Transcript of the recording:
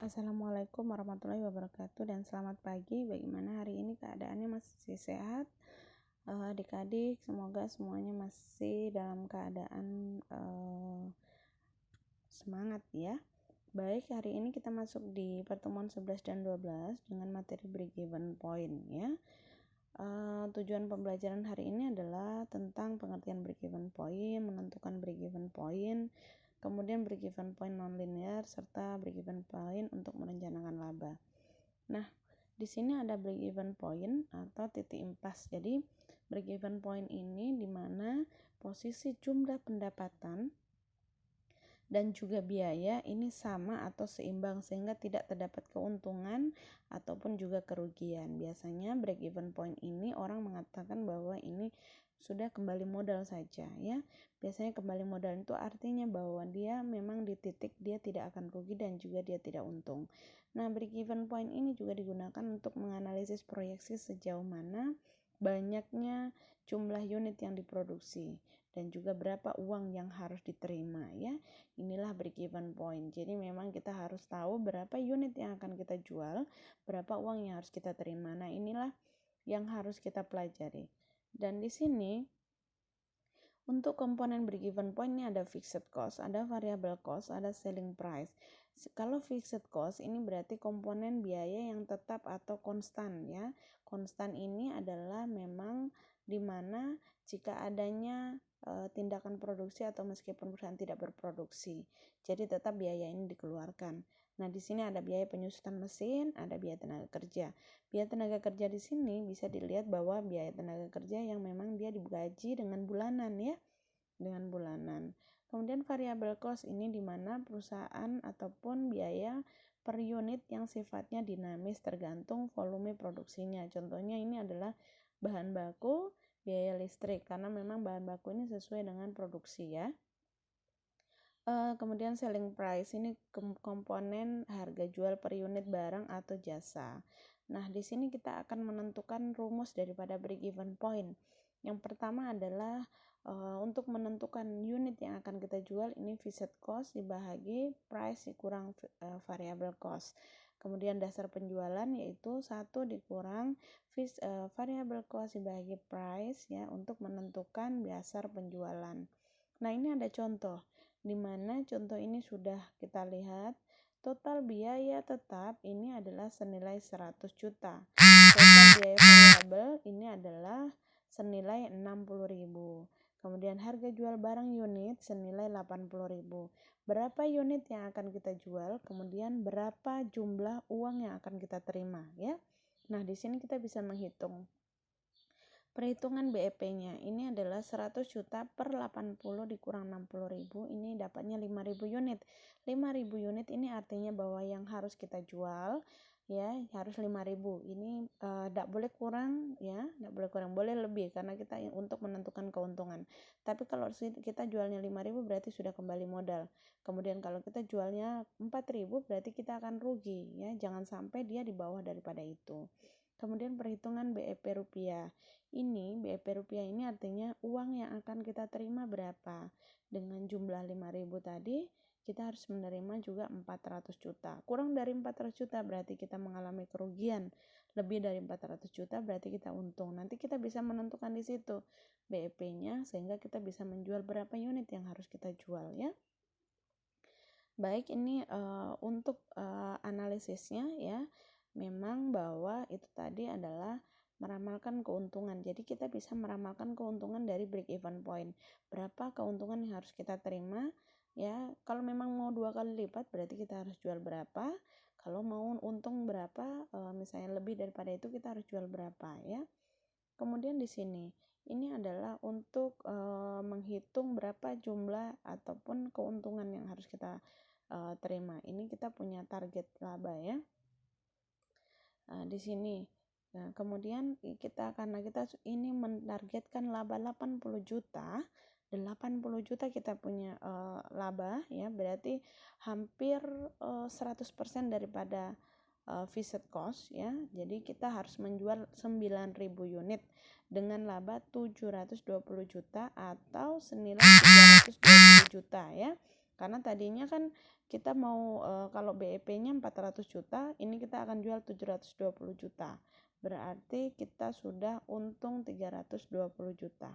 Assalamualaikum warahmatullahi wabarakatuh dan selamat pagi. Bagaimana hari ini keadaannya, masih sehat? Adik-adik, semoga semuanya masih dalam keadaan semangat ya. Baik, hari ini kita masuk di pertemuan 11 dan 12 dengan materi break-even point ya. Tujuan pembelajaran hari ini adalah tentang pengertian break-even point, menentukan break-even point, kemudian break-even point non-linear, serta break-even point untuk merencanakan laba. Nah, di sini ada break-even point atau titik impas. Jadi, break-even point ini di mana posisi jumlah pendapatan dan juga biaya ini sama atau seimbang sehingga tidak terdapat keuntungan ataupun juga kerugian. Biasanya break-even point ini orang mengatakan bahwa ini sudah kembali modal saja ya. Biasanya kembali modal itu artinya bahwa dia memang di titik dia tidak akan rugi dan juga dia tidak untung. Nah, break-even point ini juga digunakan untuk menganalisis proyeksi sejauh mana banyaknya jumlah unit yang diproduksi dan juga berapa uang yang harus diterima ya. Inilah break-even point. Jadi memang kita harus tahu berapa unit yang akan kita jual, berapa uang yang harus kita terima. Nah, inilah yang harus kita pelajari. Dan di sini untuk komponen break-even point ini ada fixed cost, ada variable cost, ada selling price. Kalau fixed cost ini berarti komponen biaya yang tetap atau konstan ya. Konstan ini adalah memang di mana jika adanya tindakan produksi atau meskipun perusahaan tidak berproduksi, jadi tetap biaya ini dikeluarkan. Nah, di sini ada biaya penyusutan mesin, ada biaya tenaga kerja. Biaya tenaga kerja di sini bisa dilihat bahwa biaya tenaga kerja yang memang dia digaji dengan bulanan ya, dengan bulanan. Kemudian variable cost ini di mana perusahaan ataupun biaya per unit yang sifatnya dinamis tergantung volume produksinya. Contohnya ini adalah bahan baku, biaya listrik karena memang bahan baku ini sesuai dengan produksi ya. Kemudian selling price ini komponen harga jual per unit barang atau jasa. Nah, di sini kita akan menentukan rumus daripada break-even point. Yang pertama adalah untuk menentukan unit yang akan kita jual ini fixed cost dibagi price dikurang variable cost. Kemudian dasar penjualan yaitu 1 dikurang variable cost dibagi price ya untuk menentukan dasar penjualan. Nah, ini ada contoh di mana contoh ini sudah kita lihat total biaya tetap ini adalah senilai 100 juta. Total biaya variabel ini adalah senilai 60.000. Kemudian harga jual barang unit senilai 80.000. Berapa unit yang akan kita jual, kemudian berapa jumlah uang yang akan kita terima ya. Nah, di sini kita bisa menghitung. Perhitungan BEP-nya ini adalah 100 juta per 80 dikurang 60.000, ini dapatnya 5.000 unit. 5.000 unit ini artinya bahwa yang harus kita jual ya harus 5.000. Ini tidak boleh kurang ya, tidak boleh kurang, boleh lebih karena kita untuk menentukan keuntungan. Tapi kalau kita jualnya 5.000 berarti sudah kembali modal. Kemudian kalau kita jualnya 4.000 berarti kita akan rugi ya, jangan sampai dia di bawah daripada itu. Kemudian perhitungan BEP rupiah. Ini BEP rupiah ini artinya uang yang akan kita terima berapa. Dengan jumlah 5.000 tadi, kita harus menerima juga 400 juta. Kurang dari 400 juta berarti kita mengalami kerugian. Lebih dari 400 juta berarti kita untung. Nanti kita bisa menentukan di situ BEP-nya sehingga kita bisa menjual berapa unit yang harus kita jual ya. Baik, ini untuk analisisnya ya. Memang bahwa itu tadi adalah meramalkan keuntungan. Jadi kita bisa meramalkan keuntungan dari break even point. Berapa keuntungan yang harus kita terima ya. Kalau memang mau 2 kali lipat berarti kita harus jual berapa. Kalau mau untung berapa, misalnya lebih daripada itu kita harus jual berapa ya. Kemudian di sini ini adalah untuk menghitung berapa jumlah ataupun keuntungan yang harus kita terima. Ini kita punya target laba ya. Di sini. Nah, kemudian karena kita ini menargetkan laba 80 juta, 80 juta kita punya laba ya, berarti hampir 100% daripada fixed cost ya. Jadi kita harus menjual 9.000 unit dengan laba 720 juta atau senilai 320 juta ya. Karena tadinya kan kita mau kalau BEP-nya 400 juta, ini kita akan jual 720 juta. Berarti kita sudah untung 320 juta.